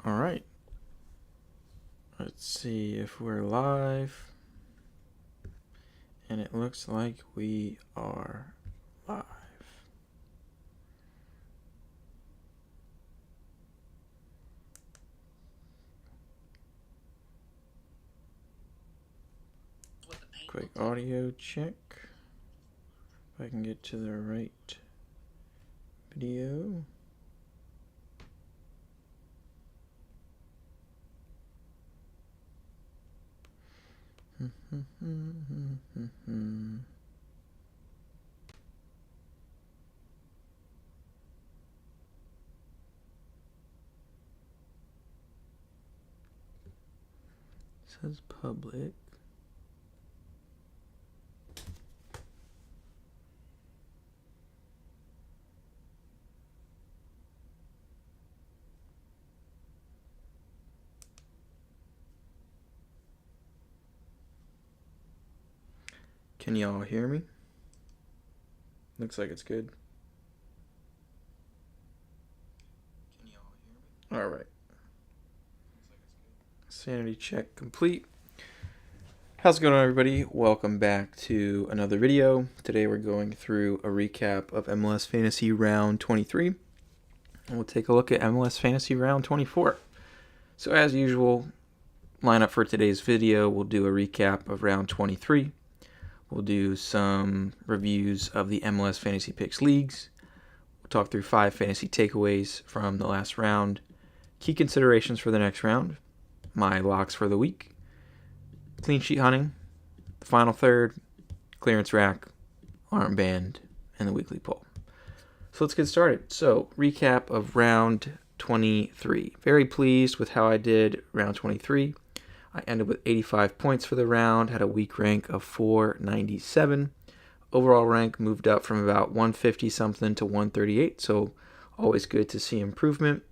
All right. Let's see if we're live. And it looks like we are live. Quick audio check. If I can get to the right video. Says public. Can y'all hear me? Looks like it's good. Can y'all hear me? All right. Sanity check complete. How's it going, everybody? Welcome back to another video. Today we're going through a recap of MLS Fantasy Round 23. And we'll take a look at MLS Fantasy Round 24. So as usual, lineup for today's video, we'll do a recap of Round 23. We'll do some reviews of the MLS Fantasy Picks leagues. We'll talk through 5 fantasy takeaways from the last round, key considerations for the next round, my locks for the week, clean sheet hunting, the final third, clearance rack, armband, and the weekly poll. So let's get started. So recap of round 23. Very pleased with how I did round 23. I ended with 85 points for the round, had a week rank of 497. Overall rank moved up from about 150 something to 138, so always good to see improvement.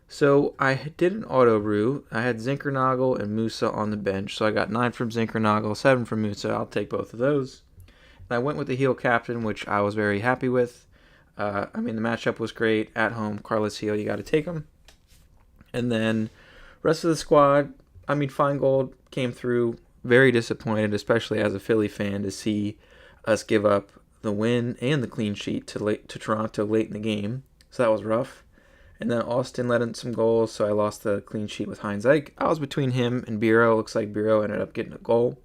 So I did an auto roo. I had Zinkernagel and Musa on the bench, so I got 9 from Zinkernagel, 7 from Musa. I'll take both of those. And I went with the heel captain, which I was very happy with. The matchup was great. At home, Carlos Heel, you got to take him. And then rest of the squad, Feingold came through. Very disappointed, especially as a Philly fan, to see us give up the win and the clean sheet to Toronto late in the game. So that was rough. And then Austin let in some goals, so I lost the clean sheet with Heinz Ike. I was between him and Biro. Looks like Biro ended up getting a goal.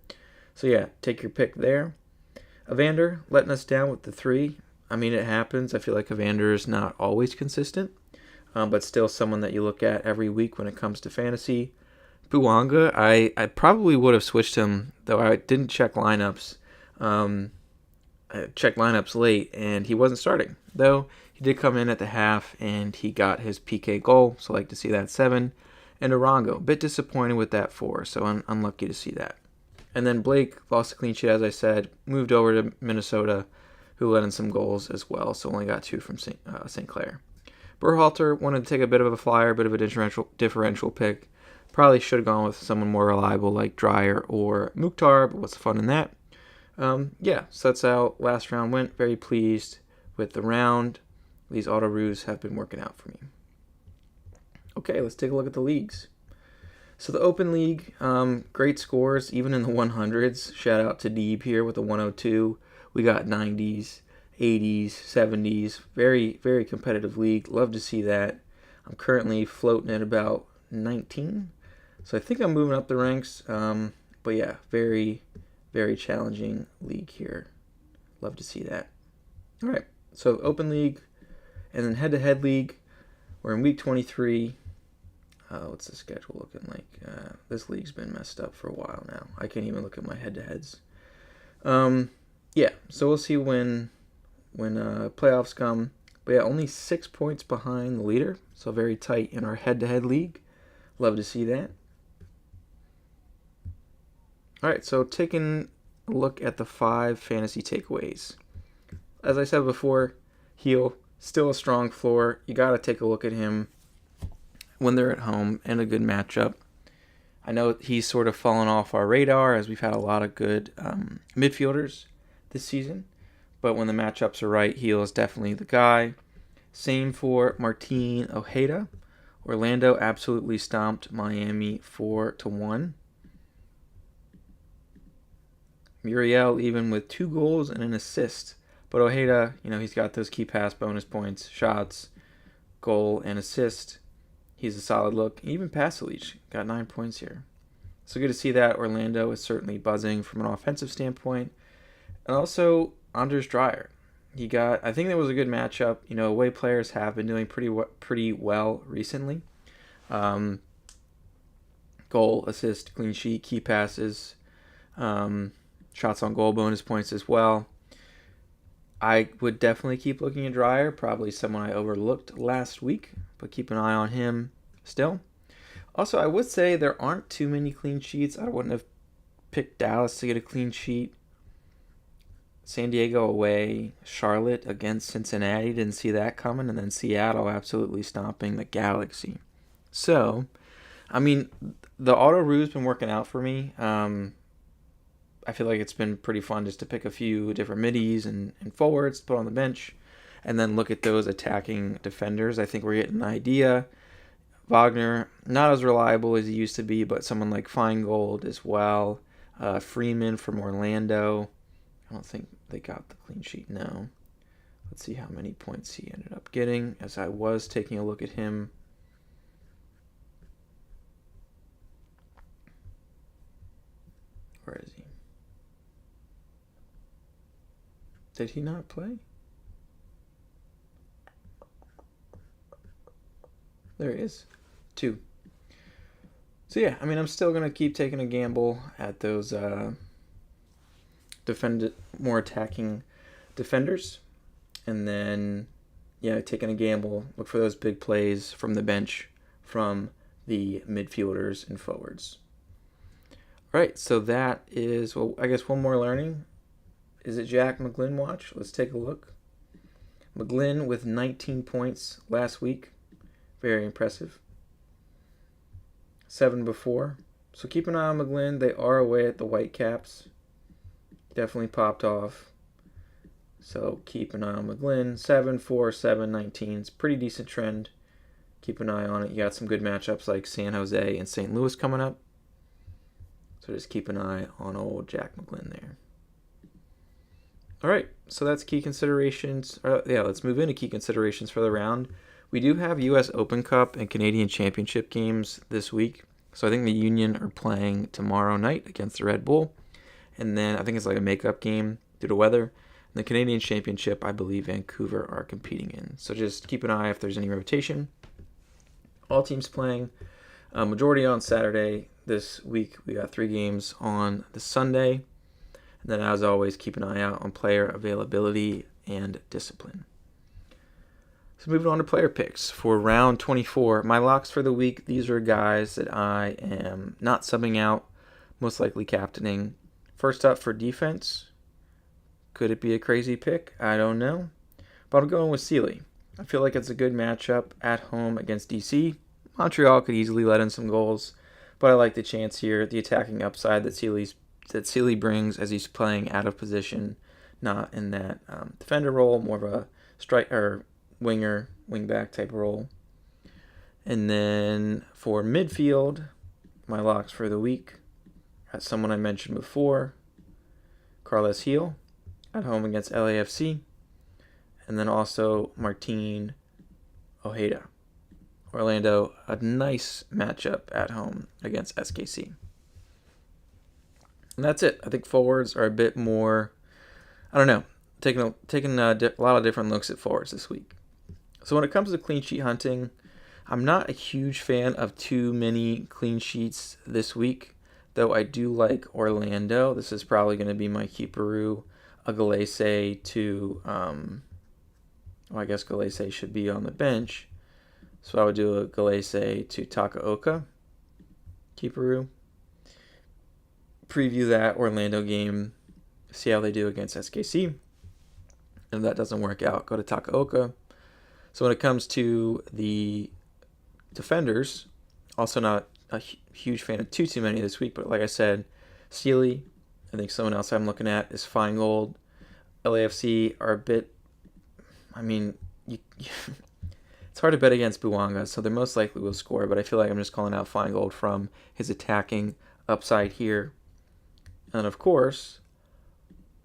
So yeah, take your pick there. Evander letting us down with the 3. It happens. I feel like Evander is not always consistent, but still someone that you look at every week when it comes to fantasy. Buanga, I probably would have switched him, though I didn't check lineups. I checked lineups late, and he wasn't starting. Though he did come in at the half, and he got his PK goal, so I like to see that 7. And Arango, a bit disappointed with that 4, so unlucky to see that. And then Blake lost the clean sheet, as I said, moved over to Minnesota, who let in some goals as well, so only got 2 from St. Clair. Berhalter wanted to take a bit of a flyer, bit of a differential pick. Probably should have gone with someone more reliable like Dreyer or Mukhtar, but what's the fun in that? So that's how last round went. Very pleased with the round. These auto roos have been working out for me. Okay, let's take a look at the leagues. So the Open League, great scores, even in the 100s. Shout out to Deeb here with the 102. We got 90s, 80s, 70s. Very, very competitive league. Love to see that. I'm currently floating at about 19. So I think I'm moving up the ranks. But yeah, very, very challenging league here. Love to see that. All right, so Open League and then Head-to-Head League. We're in week 23. What's the schedule looking like? This league's been messed up for a while now. I can't even look at my head-to-heads. So we'll see when playoffs come. But yeah, only 6 points behind the leader. So very tight in our head-to-head league. Love to see that. All right, so taking a look at the 5 fantasy takeaways. As I said before, Heel, still a strong floor. You got to take a look at him when they're at home and a good matchup. I know he's sort of fallen off our radar as we've had a lot of good midfielders this season. But when the matchups are right, Heel is definitely the guy. Same for Martin Ojeda. Orlando absolutely stomped Miami 4-1. Muriel even with 2 goals and an assist. But Ojeda, he's got those key pass bonus points, shots, goal, and assist. He's a solid look. Even Pasalic got 9 points here. So good to see that. Orlando is certainly buzzing from an offensive standpoint. And also, Anders Dreyer. I think that was a good matchup. Away players have been doing pretty well recently. Goal, assist, clean sheet, key passes, shots on goal, bonus points as well. I would definitely keep looking at Dreyer, probably someone I overlooked last week, but keep an eye on him still. Also, I would say there aren't too many clean sheets. I wouldn't have picked Dallas to get a clean sheet. San Diego away, Charlotte against Cincinnati, didn't see that coming, and then Seattle absolutely stomping the Galaxy. So, the auto roul's been working out for me. I feel like it's been pretty fun just to pick a few different middies and forwards to put on the bench and then look at those attacking defenders. I think we're getting an idea. Wagner, not as reliable as he used to be, but someone like Feingold as well. Freeman from Orlando. I don't think they got the clean sheet now. Let's see how many points he ended up getting as I was taking a look at him. Where is he? Did he not play? There he is. 2. So yeah, I'm still going to keep taking a gamble at those more attacking defenders. And then, taking a gamble. Look for those big plays from the bench from the midfielders and forwards. All right, so that is, I guess one more learning. Is it Jack McGlynn watch? Let's take a look. McGlynn with 19 points last week. Very impressive. 7 before. So keep an eye on McGlynn. They are away at the Whitecaps. Definitely popped off. So keep an eye on McGlynn. 7, 4, 7, 19. It's a pretty decent trend. Keep an eye on it. You got some good matchups like San Jose and St. Louis coming up. So just keep an eye on old Jack McGlynn there. All right, so that's key considerations. Let's move into key considerations for the round. We do have U.S. Open Cup and Canadian Championship games this week. So I think the Union are playing tomorrow night against the Red Bull. And then I think it's like a makeup game due to weather. And the Canadian Championship, I believe Vancouver are competing in. So just keep an eye if there's any rotation. All teams playing. Majority on Saturday. This week we got 3 games on the Sunday. And then, as always, keep an eye out on player availability and discipline. So moving on to player picks for round 24. My locks for the week, these are guys that I am not subbing out, most likely captaining. First up for defense, could it be a crazy pick? I don't know. But I'm going with Sealy. I feel like it's a good matchup at home against DC. Montreal could easily let in some goals, but I like the chance here, the attacking upside that Sealy brings as he's playing out of position, not in that defender role, more of a striker, winger, wingback type of role. And then for midfield, my locks for the week, as someone I mentioned before, Carles Heel at home against LAFC, and then also Martin Ojeda. Orlando, a nice matchup at home against SKC. And that's it. I think forwards are a bit more, I don't know, taking a lot of different looks at forwards this week. So when it comes to clean sheet hunting, I'm not a huge fan of too many clean sheets this week, though I do like Orlando. This is probably going to be my keeperoo, a Galese to, I guess Galese should be on the bench. So I would do a Galese to Takaoka, keeperoo. Preview that Orlando game, see how they do against SKC. And if that doesn't work out, go to Takaoka. So when it comes to the defenders, also not a huge fan of too many this week, but like I said, Sealy, I think someone else I'm looking at is Feingold. LAFC are a bit, It's hard to bet against Bouanga, so they most likely will score, but I feel like I'm just calling out Feingold from his attacking upside here. And of course,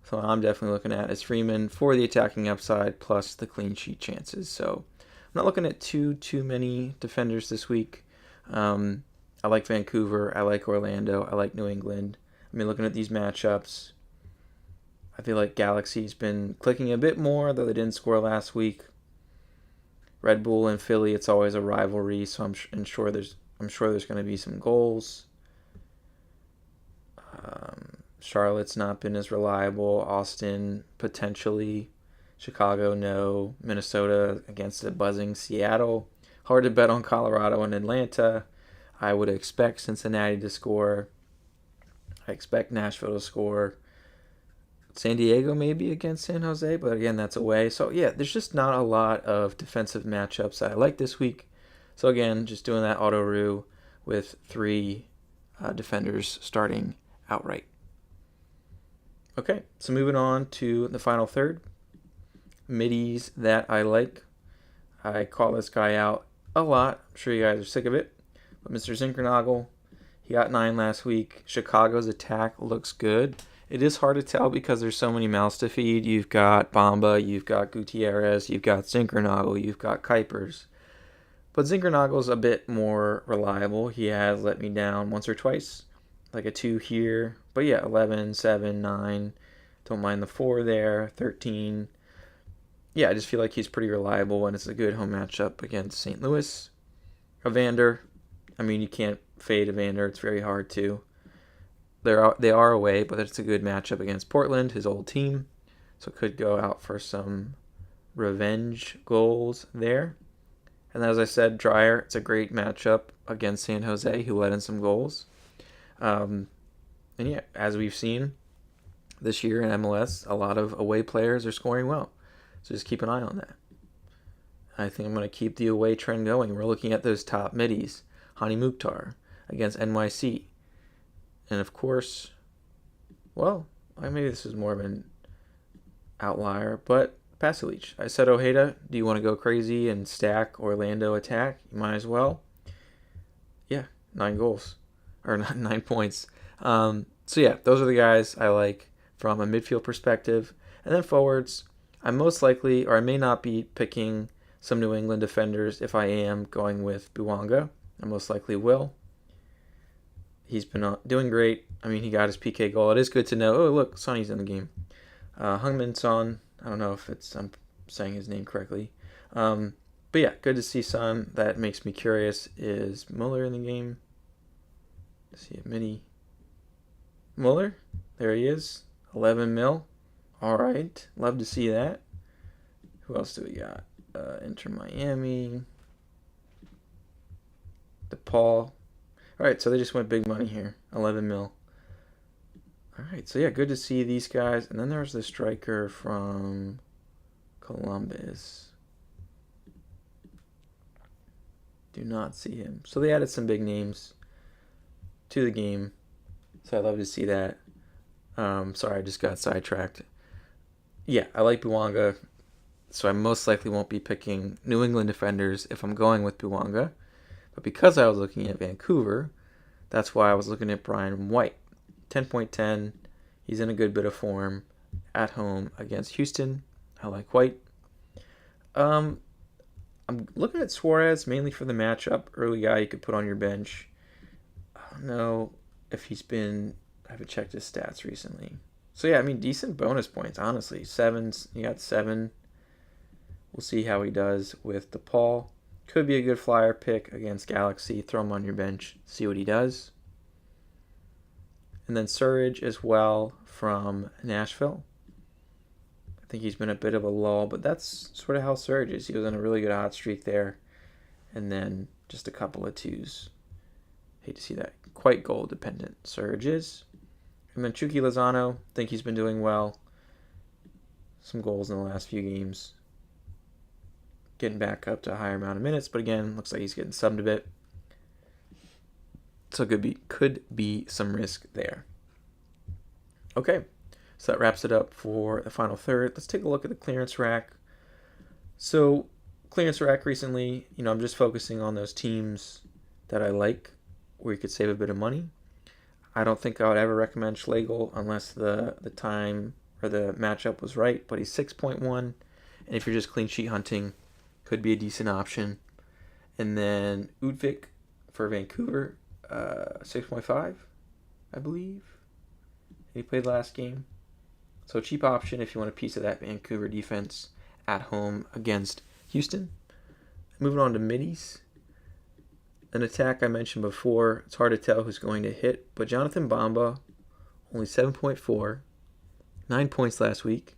so I'm definitely looking at is Freeman for the attacking upside plus the clean sheet chances. So I'm not looking at too many defenders this week. I like Vancouver. I like Orlando. I like New England. I mean, looking at these matchups, I feel like Galaxy's been clicking a bit more, though they didn't score last week. Red Bull and Philly, it's always a rivalry, so I'm sure there's going to be some goals. Charlotte's not been as reliable. Austin, potentially. Chicago, no. Minnesota against a buzzing Seattle. Hard to bet on Colorado and Atlanta. I would expect Cincinnati to score. I expect Nashville to score. San Diego maybe against San Jose, but again, that's away. So yeah, there's just not a lot of defensive matchups that I like this week. So again, just doing that auto-roo with 3 defenders starting outright. Okay, so moving on to the final third. Middies that I like. I call this guy out a lot. I'm sure you guys are sick of it. But Mr. Zinkernagel, he got 9 last week. Chicago's attack looks good. It is hard to tell because there's so many mouths to feed. You've got Bamba, you've got Gutierrez, you've got Zinkernagel, you've got Kuipers. But Zinkernagel's a bit more reliable. He has let me down once or twice, like a 2 here. But yeah, 11, 7, 9. Don't mind the 4 there, 13. Yeah, I just feel like he's pretty reliable, and it's a good home matchup against St. Louis. Evander, I mean, you can't fade Evander. It's very hard to. They are away, but it's a good matchup against Portland, his old team. So could go out for some revenge goals there. And as I said, Dreyer, it's a great matchup against San Jose, who let in some goals. And yeah, as we've seen this year in MLS, a lot of away players are scoring well. So just keep an eye on that. I think I'm going to keep the away trend going. We're looking at those top middies. Hani Mukhtar against NYC. And of course, well, maybe this is more of an outlier, but Pasalic. I said, Ojeda, do you want to go crazy and stack Orlando attack? You might as well. Yeah, 9 goals. Or 9 points. So yeah, those are the guys I like from a midfield perspective. And then forwards, I most likely, or I may not be picking some New England defenders if I am going with Bouanga. I most likely will. He's been doing great. I mean, he got his PK goal. It is good to know. Oh, look, Sonny's in the game. Heung-min Son. I don't know if I'm saying his name correctly. But yeah, good to see Son. That makes me curious. Is Muller in the game? Let's see, Mini. Muller? There he is. 11 mil. All right. Love to see that. Who else do we got? Inter Miami. DePaul. All right, so they just went big money here. 11 mil. All right, so yeah, good to see these guys. And then there's the striker from Columbus. Do not see him. So they added some big names to the game. So I love to see that. Sorry, I just got sidetracked. Yeah, I like Bouanga. So I most likely won't be picking New England defenders if I'm going with Bouanga. But because I was looking at Vancouver, that's why I was looking at Brian White. 10.10. He's in a good bit of form at home against Houston. I like White. I'm looking at Suarez mainly for the matchup. Early guy you could put on your bench. I don't know if he's been... I haven't checked his stats recently. So yeah, I mean, decent bonus points, honestly. 7s. You got 7. We'll see how he does with DePaul. Could be a good flyer pick against Galaxy. Throw him on your bench. See what he does. And then Surridge as well from Nashville. I think he's been a bit of a lull, but that's sort of how Surridge is. He was on a really good hot streak there. And then just a couple of 2s. Hate to see that. Quite goal dependent Surridge is. And then Chucky Lozano. I think he's been doing well. Some goals in the last few games. Getting back up to a higher amount of minutes, but again, looks like he's getting subbed a bit. So could be some risk there. Okay, so that wraps it up for the final third. Let's take a look at the clearance rack. So clearance rack recently, I'm just focusing on those teams that I like where you could save a bit of money. I don't think I would ever recommend Schlegel unless the time or the matchup was right, but he's 6.1, and if you're just clean sheet hunting, could be a decent option. And then Udvik for Vancouver, 6.5, I believe. He played last game. So a cheap option if you want a piece of that Vancouver defense at home against Houston. Moving on to middies. An attack I mentioned before. It's hard to tell who's going to hit, but Jonathan Bamba, only 7.4, 9 points last week.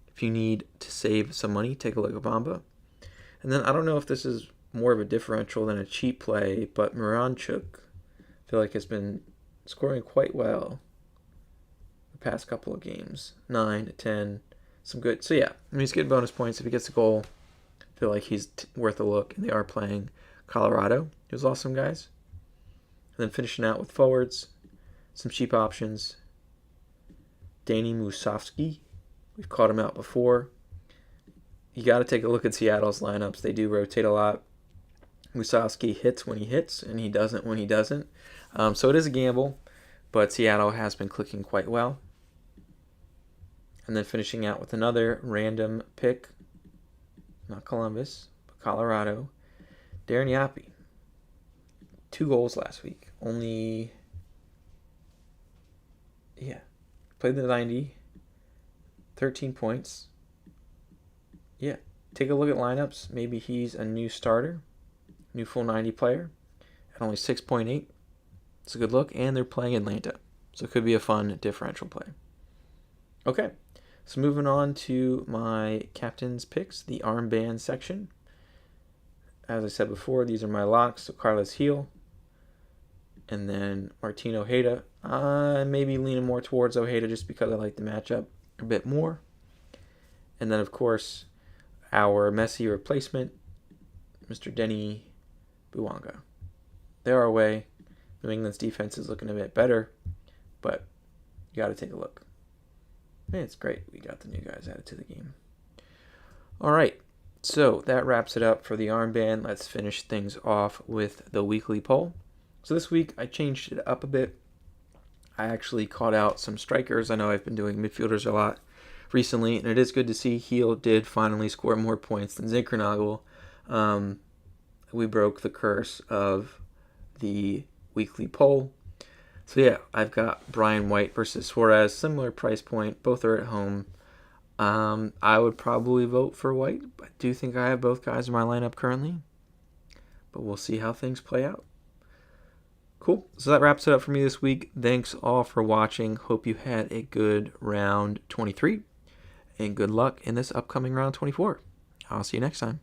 If you need to save some money, take a look at Bamba. And then I don't know if this is more of a differential than a cheap play, but Miranchuk, I feel like has been scoring quite well the past couple of games. 9, 10, some good. So yeah, he's getting bonus points if he gets a goal. I feel like he's worth a look, and they are playing Colorado. Those awesome guys. And then finishing out with forwards, some cheap options. Danny Musovski. We've caught him out before. You got to take a look at Seattle's lineups. They do rotate a lot. Musovski hits when he hits, and he doesn't when he doesn't. So it is a gamble, but Seattle has been clicking quite well. And then finishing out with another random pick. Not Columbus, but Colorado. Darren Yappi. 2 goals last week. Played the 90. 13 points. Yeah, take a look at lineups. Maybe he's a new starter, new full 90 player at only 6.8. It's a good look, and they're playing Atlanta, so it could be a fun differential play. Okay, so moving on to my captain's picks, the armband section. As I said before, these are my locks. So Carlos Heel, and then Martin Ojeda. Maybe leaning more towards Ojeda just because I like the matchup a bit more. And then, of course, our Messi replacement, Mr. Denny Buwanga. They're our way. New England's defense is looking a bit better, but you got to take a look. Man, it's great we got the new guys added to the game. All right, so that wraps it up for the armband. Let's finish things off with the weekly poll. So this week I changed it up a bit. I actually caught out some strikers. I know I've been doing midfielders a lot recently, and it is good to see Heel did finally score more points than Zinkernagel. We broke the curse of the weekly poll. So yeah, I've got Brian White versus Suarez, similar price point. Both are at home. I would probably vote for White. I do think I have both guys in my lineup currently, but we'll see how things play out. Cool. So that wraps it up for me this week. Thanks all for watching. Hope you had a good round 23, and good luck in this upcoming round 24. I'll see you next time.